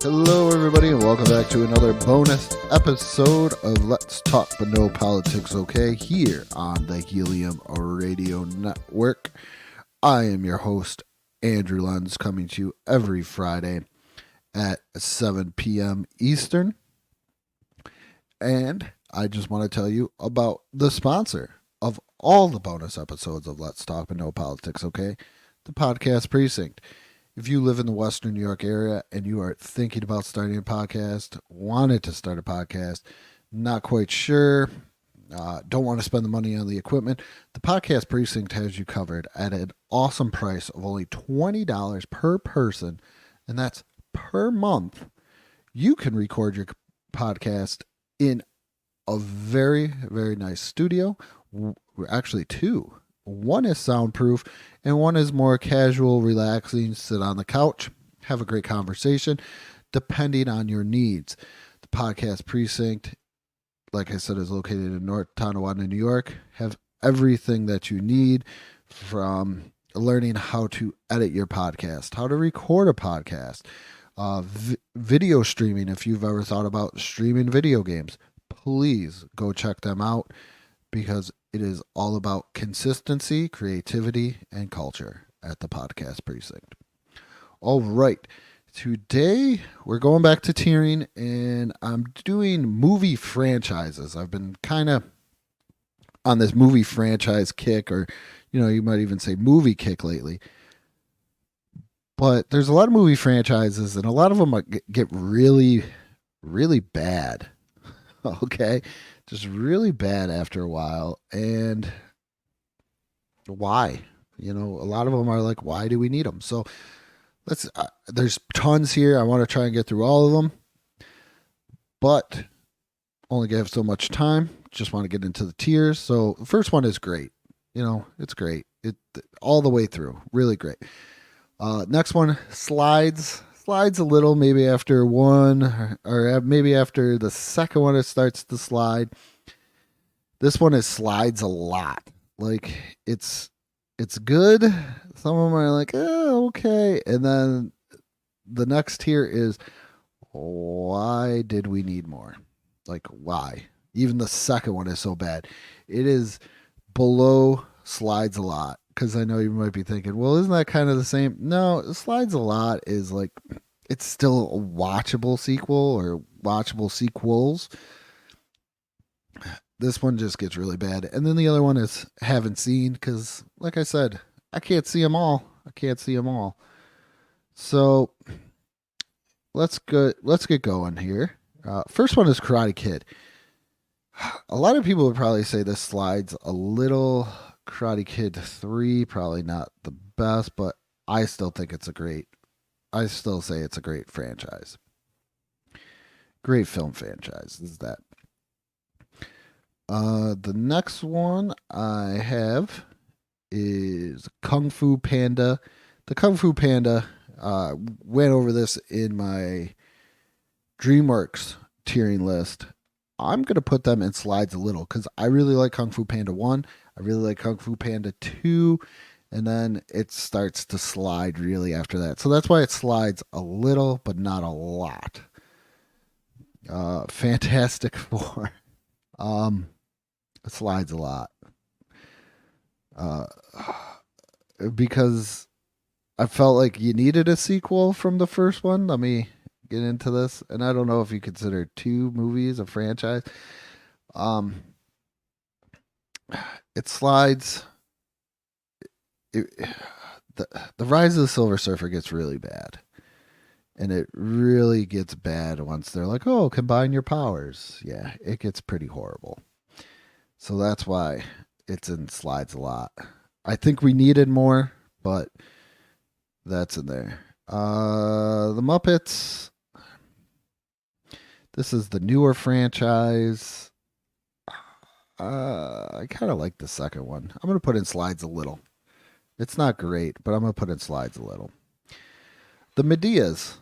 Hello, everybody, and welcome back to another bonus episode of Let's Talk But No Politics, okay? Here on the Helium Radio Network. I am your host, Andrew Lenz, coming to you every Friday at 7 p.m. Eastern. And I just want to tell you about the sponsor of all the bonus episodes of Let's Talk But No Politics, okay? The Podcast Precinct. If you live in the Western New York area and you are thinking about starting a podcast, wanted to start a podcast, not quite sure, don't want to spend the money on the equipment, the Podcast Precinct has you covered at an awesome price of only $20 per person, and that's per month. You can record your podcast in a very, very nice studio. Actually, two. One is soundproof, and one is more casual, relaxing, sit on the couch, have a great conversation, depending on your needs. The Podcast Precinct, like I said, is located in North Tonawanda, New York. Have everything that you need, from learning how to edit your podcast, how to record a podcast, video streaming. If you've ever thought about streaming video games, please go check them out, because it is all about consistency, creativity, and culture at the Podcast Precinct. All right. Today, we're going back to tiering, and I'm doing movie franchises. I've been kind of on this movie franchise kick, or, you might even say movie kick lately. But there's a lot of movie franchises, and a lot of them get really, really bad. Okay? Just really bad after a while. And why? A lot of them are like, why do we need them? So there's tons here. I want to try and get through all of them, but only have so much time. Just want to get into the tiers. So the first one is great. It's great. It all the way through. Really great. Next one, slides a little, maybe after one, or maybe after the second one it starts to slide. This one slides a lot. Like, it's good. Some of them are like, oh, okay. And then the next tier is, why did we need more? Like, why? Even the second one is so bad. It is below slides a lot. Because I know you might be thinking, well, isn't that kind of the same? No, slides a lot is like, it's still a watchable sequel or watchable sequels. This one just gets really bad. And then the other one is haven't seen, because, like I said, I can't see them all. So let's get going here. First one is Karate Kid. A lot of people would probably say this slides a little. Karate Kid 3, probably not the best, but I still say it's a great franchise. Great film franchise is that. The next one I have is Kung Fu Panda. The Kung Fu Panda, went over this in my DreamWorks tiering list. I'm going to put them in slides a little, because I really like Kung Fu Panda 1. I really like Kung Fu Panda 2. And then it starts to slide really after that. So that's why it slides a little, but not a lot. Fantastic Four. It slides a lot. Because I felt like you needed a sequel from the first one. Let me get into this. And I don't know if you consider two movies a franchise. It slides. The Rise of the Silver Surfer gets really bad. And it really gets bad once they're like, oh, combine your powers. Yeah, it gets pretty horrible. So that's why it's in slides a lot. I think we needed more, but that's in there. The Muppets. This is the newer franchise. I kind of like the second one. I'm going to put in slides a little. It's not great, but I'm going to put in slides a little. The Medeas.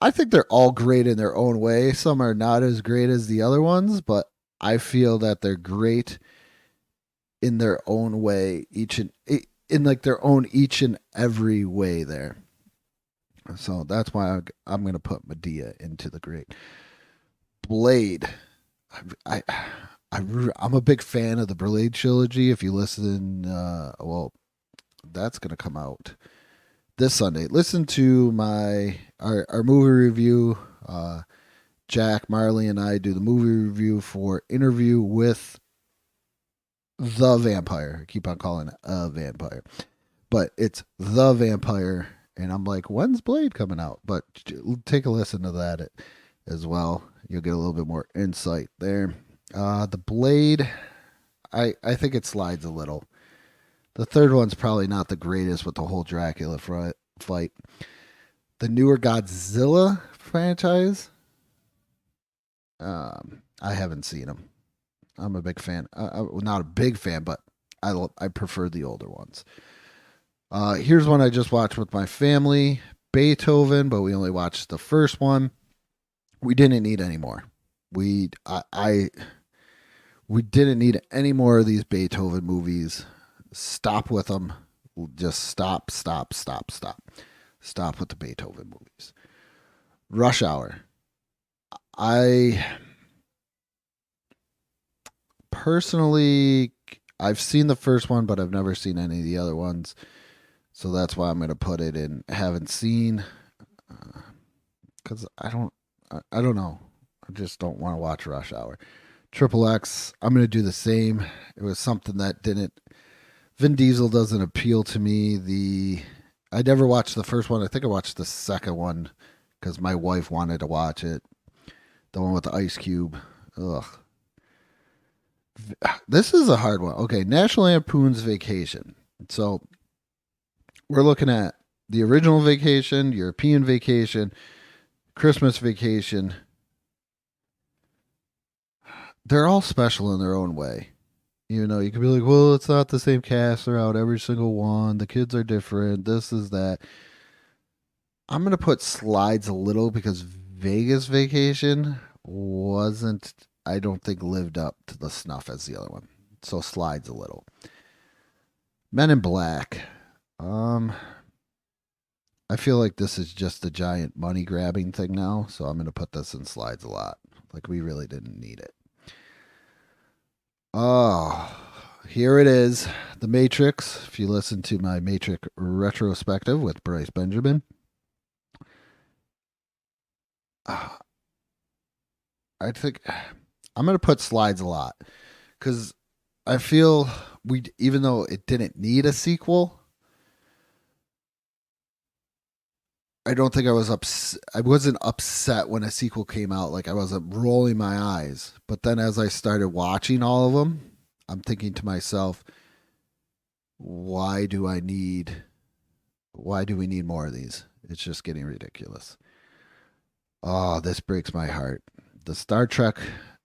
I think they're all great in their own way. Some are not as great as the other ones, but I feel that they're great in their own way, in like their own each and every way there. So that's why I'm going to put Medea into the great. Blade. I, I'm a big fan of the Blade trilogy. If you listen, well, that's going to come out this Sunday. Listen to our movie review. Jack, Marley, and I do the movie review for Interview with the Vampire. I keep on calling it a vampire, but it's the Vampire. And I'm like, when's Blade coming out? But take a listen to that as well. You'll get a little bit more insight there. The Blade, I think it slides a little. The third one's probably not the greatest with the whole Dracula fight. The newer Godzilla franchise, I haven't seen them. I'm a big fan. Not a big fan, but I prefer the older ones. Here's one I just watched with my family, Beethoven, but we only watched the first one. We didn't need any more. We didn't need any more of these Beethoven movies. Stop with them. Just stop. Stop with the Beethoven movies. Rush Hour. I personally, I've seen the first one, but I've never seen any of the other ones. So that's why I'm going to put it in haven't seen. Because I don't know. I just don't want to watch Rush Hour. Triple X, I'm going to do the same. It was something that didn't. Vin Diesel doesn't appeal to me. I never watched the first one. I think I watched the second one because my wife wanted to watch it. The one with the Ice Cube. Ugh. This is a hard one. Okay, National Lampoon's Vacation. So we're looking at the original Vacation, European Vacation, Christmas Vacation. They're all special in their own way. You know, you could be like, well, it's not the same cast throughout every single one. The kids are different. This is that. I'm going to put Slides a little because Vegas Vacation wasn't, I don't think, lived up to the snuff as the other one. So Slides a little. Men in Black. I feel like this is just a giant money grabbing thing now, so I'm going to put this in Slides a lot. Like we really didn't need it. Oh, here it is. The Matrix. If you listen to my Matrix retrospective with Bryce Benjamin. I think I'm going to put Slides a lot because I feel even though it didn't need a sequel, I don't think I was I wasn't upset when a sequel came out. Like I wasn't rolling my eyes. But then as I started watching all of them, I'm thinking to myself, why do we need more of these? It's just getting ridiculous. Oh, this breaks my heart. The Star Trek,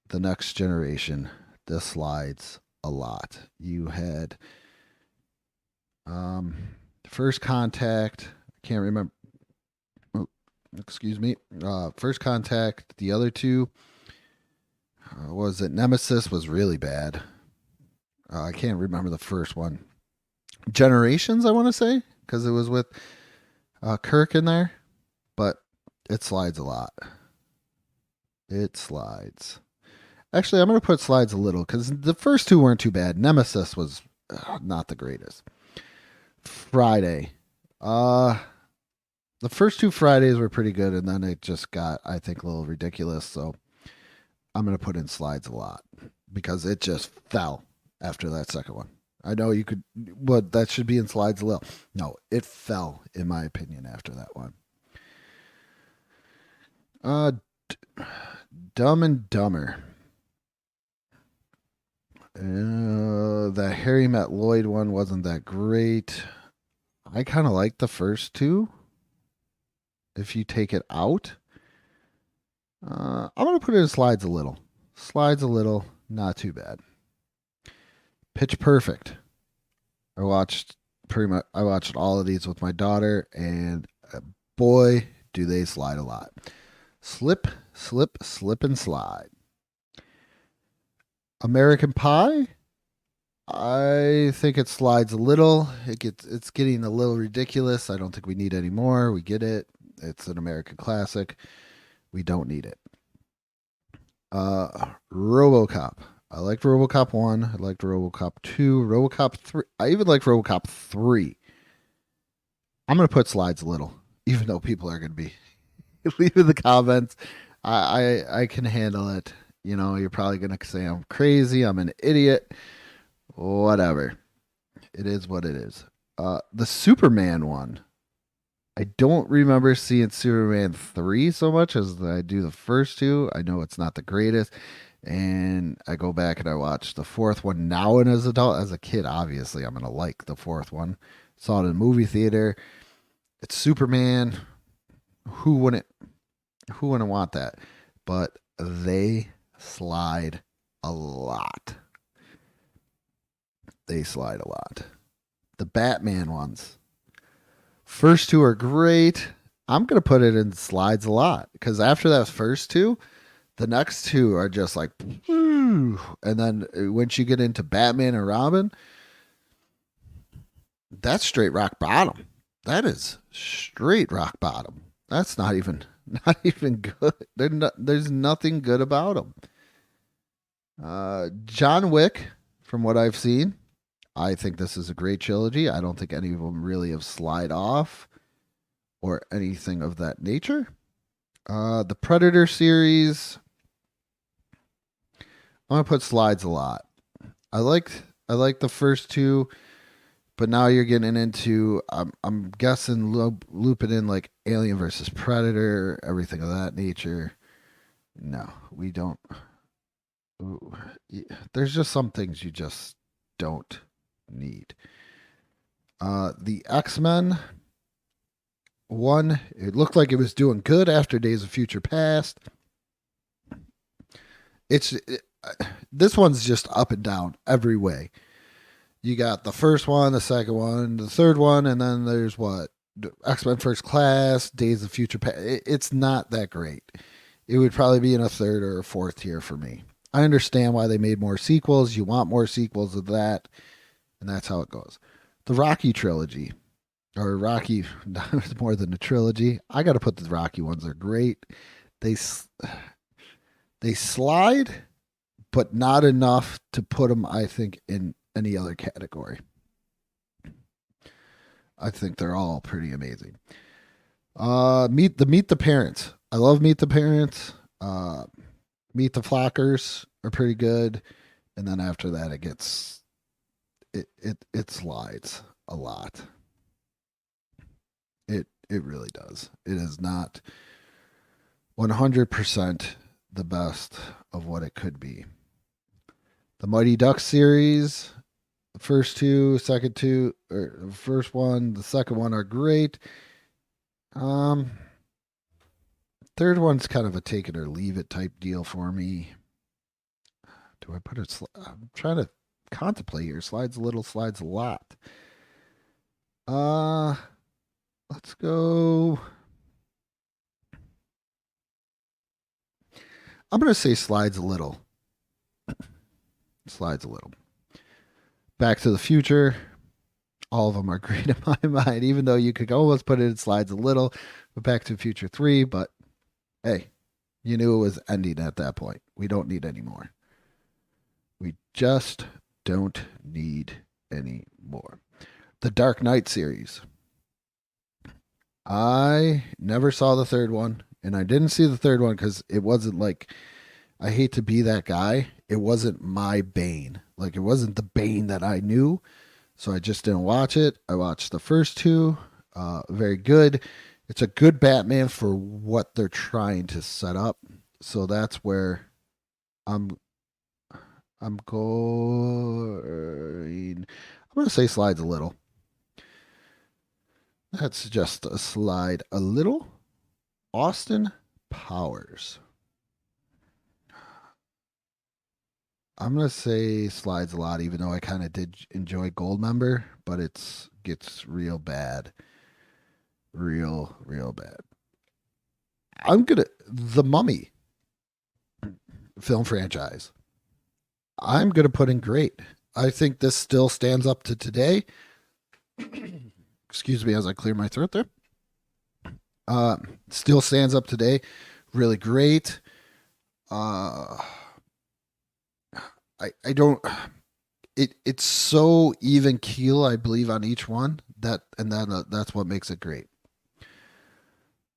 The Next Generation, this slides a lot. You had First Contact, I can't remember. Excuse me. First Contact, the other two, was it Nemesis was really bad. I can't remember the first one. Generations, I want to say, because it was with Kirk in there, but it slides a lot. It slides. Actually, I'm going to put Slides a little because the first two weren't too bad. Nemesis was not the greatest. Friday. The first two Fridays were pretty good, and then it just got, I think, a little ridiculous. So I'm going to put in Slides a lot because it just fell after that second one. I know you could, but that should be in Slides a little. No, it fell, in my opinion, after that one. Dumb and Dumber. The Harry Met Lloyd one wasn't that great. I kind of like the first two. If you take it out, I'm gonna put it in Slides a little. Slides a little, not too bad. Pitch Perfect. I watched all of these with my daughter, and boy, do they slide a lot. Slip, and slide. American Pie. I think it slides a little. It's getting a little ridiculous. I don't think we need any more. We get it. It's an American classic. We don't need it. RoboCop. I liked RoboCop 1. I liked RoboCop 2. RoboCop 3. I even like RoboCop 3. I'm going to put slides a little, even though people are going to be leaving the comments. I can handle it. You know, you're probably going to say I'm crazy. I'm an idiot. Whatever. It is what it is. The Superman one. I don't remember seeing Superman 3 so much as I do the first two. I know it's not the greatest. And I go back and I watch the fourth one now and as an adult. As a kid, obviously, I'm going to like the fourth one. Saw it in the movie theater. It's Superman. Who wouldn't want that? But they slide a lot. They slide a lot. The Batman ones. First two are great. I'm going to put it in slides a lot because after that first two, the next two are just like, and then once you get into Batman and Robin, that's straight rock bottom. That is straight rock bottom. That's not even good. There's nothing good about them. John Wick, from what I've seen, I think this is a great trilogy. I don't think any of them really have slide off or anything of that nature. The Predator series, I'm gonna put slides a lot. I like the first two, but now you're getting into I'm guessing looping in like Alien versus Predator, everything of that nature. No, we don't. Ooh, there's just some things you just don't need. The X-Men one, it looked like it was doing good after Days of Future Past. This one's just up and down every way. You got the first one, the second one, the third one, and then there's what? X-Men First Class, Days of Future Past. It's not that great. It would probably be in a third or a fourth tier for me. I understand why they made more sequels. You want more sequels of that, and that's how it goes. The Rocky trilogy, or Rocky, it's more than a trilogy. I got to put the Rocky ones. They're great. They slide, but not enough to put them, I think, in any other category. I think they're all pretty amazing. Meet the Parents. I love Meet the Parents. Meet the Flockers are pretty good, and then after that, it slides a lot. It really does. It is not 100% the best of what it could be. The Mighty Ducks series, the first two, second two, or the first one, the second one are great. Third one's kind of a take it or leave it type deal for me. Do I put it? I'm trying to contemplate here. Slides a little, slides a lot. Let's go. I'm gonna say slides a little. Slides a little. Back to the Future. All of them are great in my mind, even though you could almost put it in slides a little with Back to the Future 3, but hey, you knew it was ending at that point. We don't need any more. We just don't need any more. The Dark Knight series. I never saw the third one, and I didn't see the third one because it wasn't like, I hate to be that guy. It wasn't my Bane. Like, it wasn't the Bane that I knew, so I just didn't watch it. I watched the first two. Very good. It's a good Batman for what they're trying to set up. So that's where I'm going. I'm going to say slides a little. That's just a slide a little. Austin Powers. I'm going to say slides a lot, even though I kind of did enjoy Goldmember, but it gets real bad. Real bad. The Mummy film franchise. I'm going to put in great. I think this still stands up to today. Excuse me as I clear my throat there. Uh, Still stands up today. Really great. Uh, I don't. It's so even keel, I believe, on each one that's what makes it great.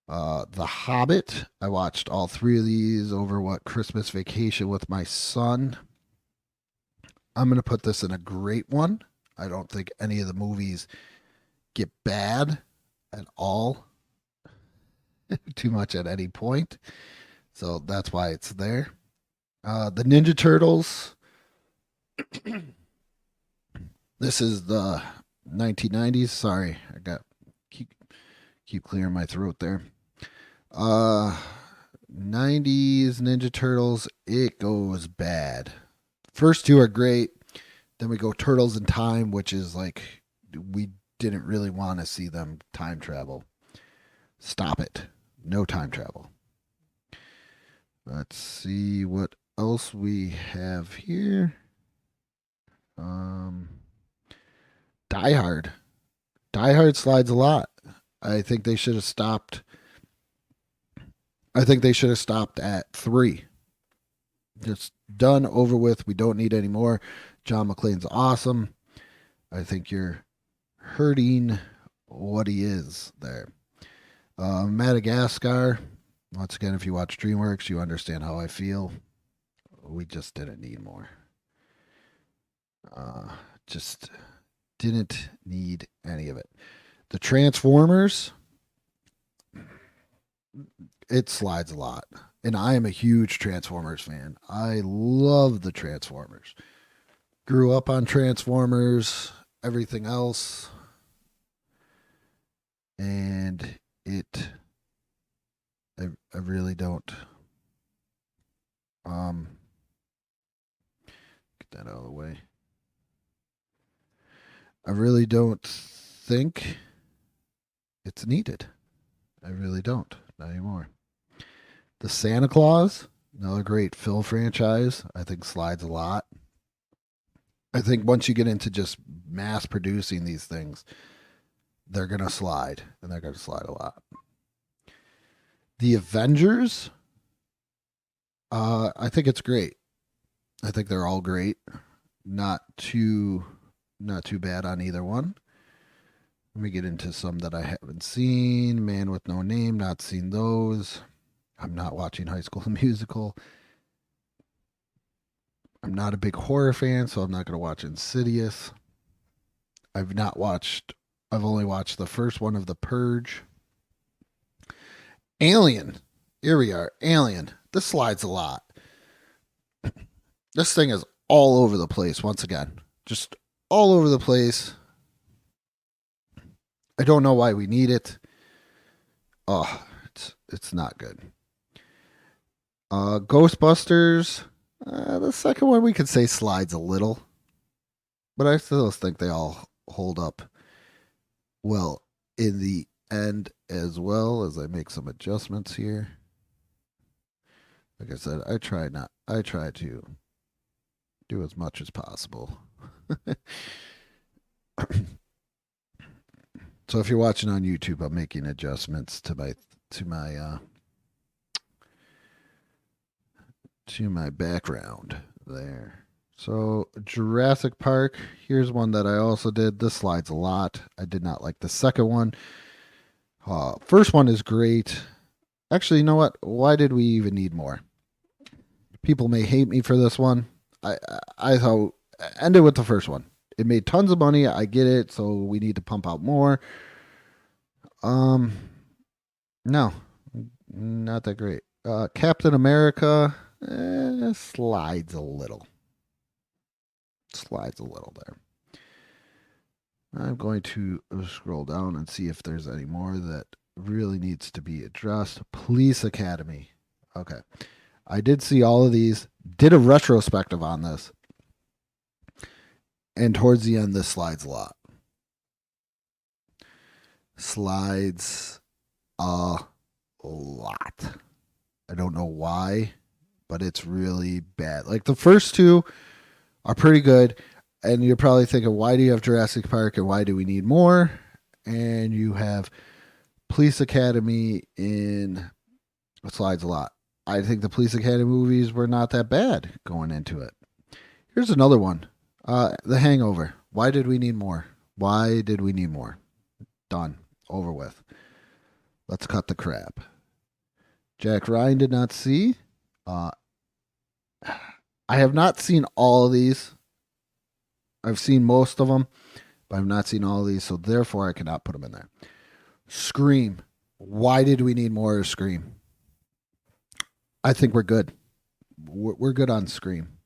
The Hobbit. I watched all three of these over what Christmas vacation with my son. I'm gonna put this in a great one. I don't think any of the movies get bad at all, too much at any point. So that's why it's there. The Ninja Turtles. This is the 1990s. Sorry, I got keep keep clearing my throat there. Uh 90s Ninja Turtles, it goes bad. First two are great. Then we go Turtles in Time, which is like we didn't really want to see them time travel. Stop it. No time travel. Let's see what else we have here. Um Die Hard. Die Hard slides a lot. I think they should have stopped. I think they should have stopped at 3. Just done, over with. We don't need any more. John McClane's awesome. I think you're hurting what he is there. Madagascar. Once again, if you watch DreamWorks, you understand how I feel. We just didn't need more. Just didn't need any of it. The Transformers. It slides a lot. And I am a huge Transformers fan. I love the Transformers. Grew up on Transformers, everything else. And I really don't get that out of the way. I really don't think it's needed. I really don't. Not anymore. The Santa Claus, another great Phil franchise, I think slides a lot. I think once you get into just mass producing these things, they're going to slide, and they're going to slide a lot. The Avengers, I think it's great. I think they're all great. Not too bad on either one. Let me get into some that I haven't seen. Man with No Name, not seen those. I'm not watching High School Musical. I'm not a big horror fan, so I'm not going to watch Insidious. I've only watched the first one of The Purge. Alien. Here we are. Alien. This slides a lot. This thing is all over the place once again. Just all over the place. I don't know why we need it. Oh, it's not good. Ghostbusters. The second one we could say slides a little, but I still think they all hold up well in the end as well. As I make some adjustments here. Like I said, I try to do as much as possible. So if you're watching on YouTube, I'm making adjustments to my background there. So Jurassic Park, here's one that I also did. This slides a lot. I did not like the second one. First one is great. Actually, you know what? Why did we even need more? People may hate me for this one. I thought end it with the first one. It made tons of money. I get it. So we need to pump out more. No, not that great. Captain America slides a little. Slides a little there. I'm going to scroll down and see if there's any more that really needs to be addressed. Police Academy. Okay. I did see all of these. Did a retrospective on this. And towards the end, this slides a lot. Slides a lot. I don't know why, but it's really bad. Like the first two are pretty good. And you're probably thinking, why do you have Jurassic Park and why do we need more? And you have Police Academy in slides a lot. I think the Police Academy movies were not that bad going into it. Here's another one. The Hangover. Why did we need more? Why did we need more? Done. Over with. Let's cut the crap. Jack Ryan did not see. Uh, I have not seen all of these. I've seen most of them, but I've not seen all of these, so therefore I cannot put them in there. Scream. Why did we need more of Scream? I think we're good. We're good on Scream.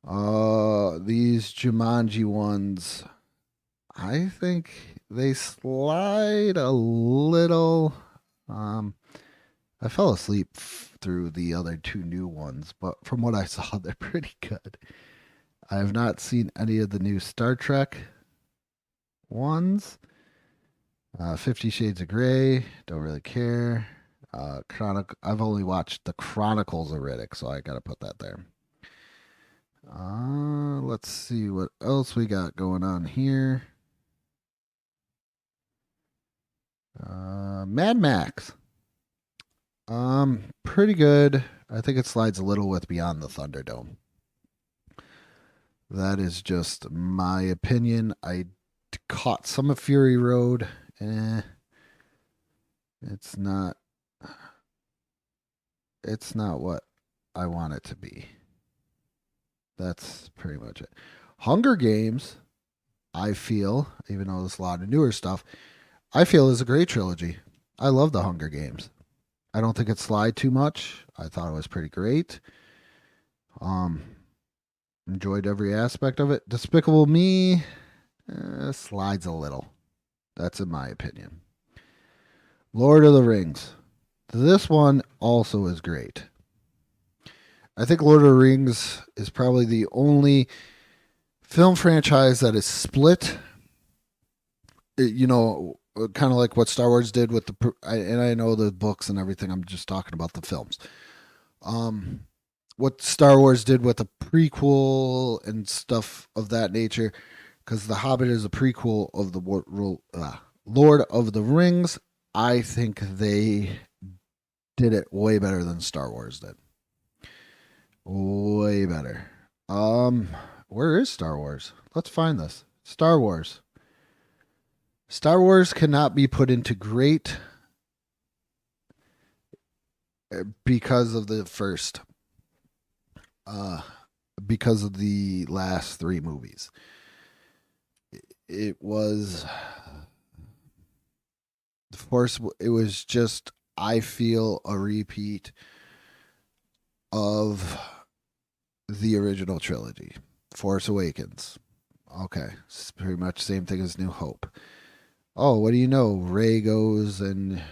These Jumanji ones, I think they slide a little. I fell asleep through the other two new ones, but from what I saw, they're pretty good. I have not seen any of the new Star Trek ones. 50 Shades of Grey, don't really care. I've only watched the Chronicles of Riddick, so I got to put that there. Let's see what else we got going on here. Mad Max. Pretty good. I think it slides a little with Beyond the Thunderdome. That is just my opinion. I caught some of Fury Road. It's not what I want it to be. That's pretty much it. Hunger Games, I feel, even though there's a lot of newer stuff, I feel is a great trilogy. I love the Hunger Games. I don't think it slide too much. I thought it was pretty great. Enjoyed every aspect of it. Despicable Me slides a little. That's in my opinion. Lord of the Rings. This one also is great. I think Lord of the Rings is probably the only film franchise that is split. Kind of like what Star Wars did with and I know the books and everything. I'm just talking about the films. What Star Wars did with the prequel and stuff of that nature, because The Hobbit is a prequel of the Lord of the Rings. I think they did it way better than Star Wars did. Way better. Where is Star Wars? Let's find this. Star Wars. Star Wars cannot be put into great because of the first. Because of the last three movies. It was the Force. It was just, I feel, a repeat of the original trilogy. Force Awakens. Okay, it's pretty much the same thing as New Hope. Oh, what do you know? Rey goes and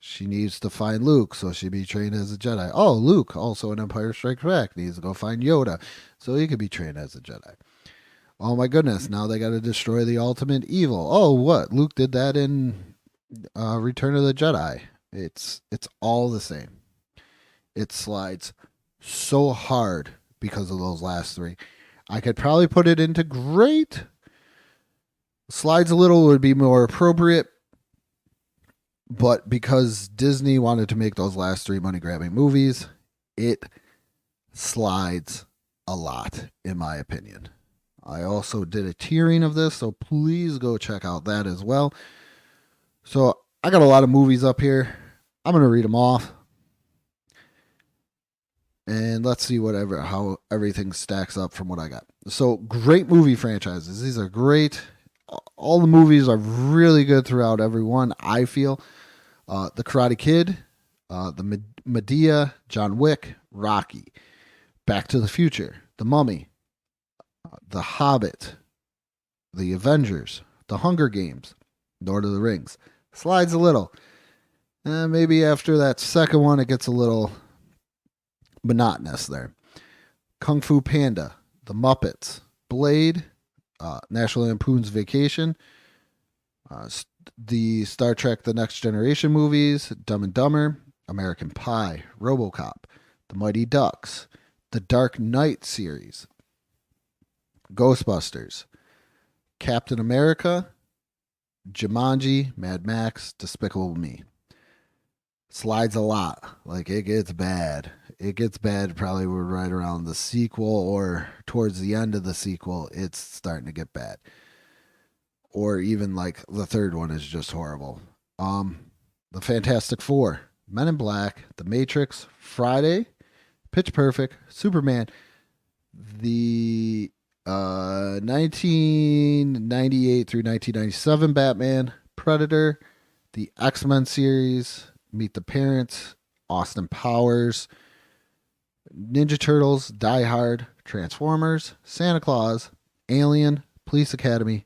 she needs to find Luke, so she'd be trained as a Jedi. Oh, Luke, also in Empire Strikes Back, needs to go find Yoda, so he could be trained as a Jedi. Oh my goodness, now they got to destroy the ultimate evil. Oh, what? Luke did that in Return of the Jedi. It's all the same. It slides so hard because of those last three. I could probably put it into great. Slides a little would be more appropriate, but because Disney wanted to make those last three money-grabbing movies, it slides a lot, in my opinion. I also did a tiering of this, so please go check out that as well. So I got a lot of movies up here. I'm going to read them off. And let's see how everything stacks up from what I got. So great movie franchises. These are great. All the movies are really good throughout every one, I feel. The Karate Kid, the Medea, John Wick, Rocky, Back to the Future, The Mummy, The Hobbit, The Avengers, The Hunger Games, Lord of the Rings. Slides a little. Maybe after that second one, it gets a little monotonous there. Kung Fu Panda, The Muppets, Blade, National Lampoon's Vacation, the Star Trek The Next Generation movies, Dumb and Dumber, American Pie, RoboCop, The Mighty Ducks, The Dark Knight series, Ghostbusters, Captain America, Jumanji, Mad Max, Despicable Me. Slides a lot. Like, it gets bad. It gets bad probably right around the sequel or towards the end of the sequel. It's starting to get bad. Or even like the third one is just horrible. The Fantastic Four, Men in Black, The Matrix, Friday, Pitch Perfect, Superman, the 1998 through 1997 Batman, Predator, the X-Men series, Meet the Parents, Austin Powers, Ninja Turtles, Die Hard, Transformers, Santa Claus, Alien, Police Academy.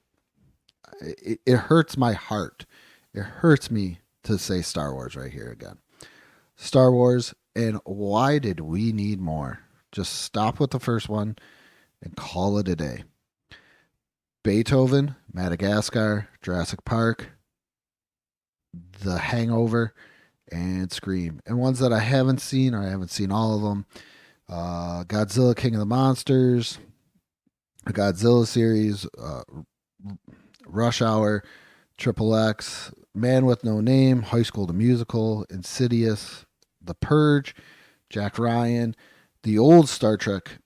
It hurts my heart. It hurts me to say Star Wars right here again. Star Wars, and why did we need more? Just stop with the first one and call it a day. Beethoven, Madagascar, Jurassic Park, The Hangover, and Scream. And ones that I haven't seen, or I haven't seen all of them, Godzilla, King of the Monsters, the Godzilla series, Rush Hour, Triple X, Man with No Name, High School the Musical, Insidious, The Purge, Jack Ryan, the old Star Trek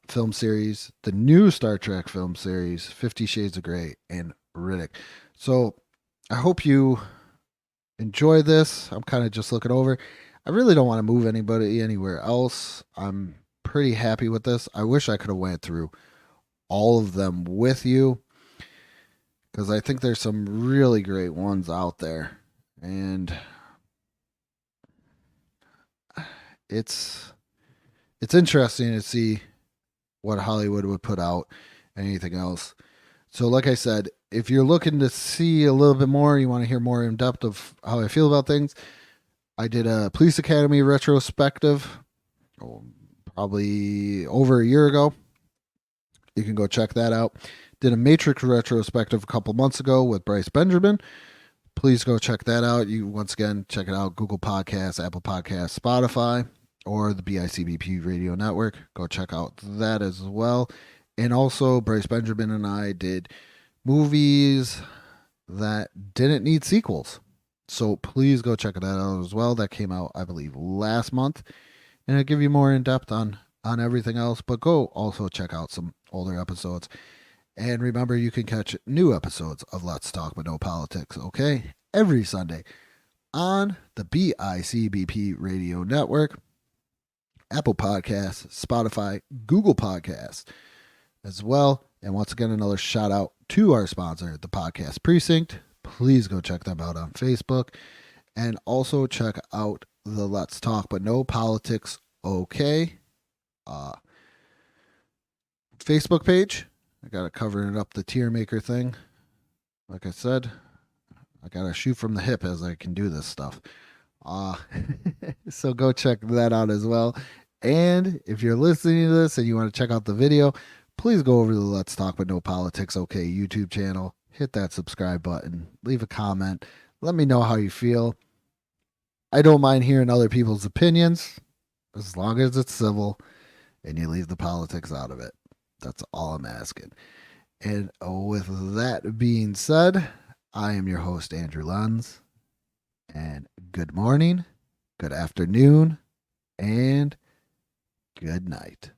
film series, the new Star Trek film series, 50 Shades of Grey, and Riddick. So I hope you enjoy this. I'm kind of just looking over. I really don't want to move anybody anywhere else. I'm pretty happy with this. I wish I could have went through all of them with you because I think there's some really great ones out there. And it's interesting to see what Hollywood would put out and anything else. So, like I said, if you're looking to see a little bit more, you want to hear more in depth of how I feel about things, I did a Police Academy retrospective probably over a year ago. You can go check that out. Did a Matrix retrospective a couple months ago with Bryce Benjamin. Please go check that out. You once again check it out: Google Podcasts, Apple Podcasts, Spotify, or the BICBP Radio Network. Go check out that as well. And also, Bryce Benjamin and I did movies that didn't need sequels. So please go check it out as well. That came out, I believe, last month. And I'll give you more in depth on everything else. But go also check out some older episodes. And remember, you can catch new episodes of Let's Talk But No Politics, okay? Every Sunday on the BICBP Radio Network, Apple Podcasts, Spotify, Google Podcasts as well. And once again, another shout out to our sponsor, the Podcast Precinct. Please go check them out on Facebook. And also check out the Let's Talk But No Politics, okay? Facebook page. I got it covering up the tier maker thing. Like I said, I got to shoot from the hip as I can do this stuff. So go check that out as well. And if you're listening to this and you want to check out the video, please go over to the Let's Talk But No Politics OK YouTube channel. Hit that subscribe button. Leave a comment. Let me know how you feel. I don't mind hearing other people's opinions as long as it's civil and you leave the politics out of it. That's all I'm asking. And with that being said, I am your host, Andrew Lenz. And good morning, good afternoon, and good night.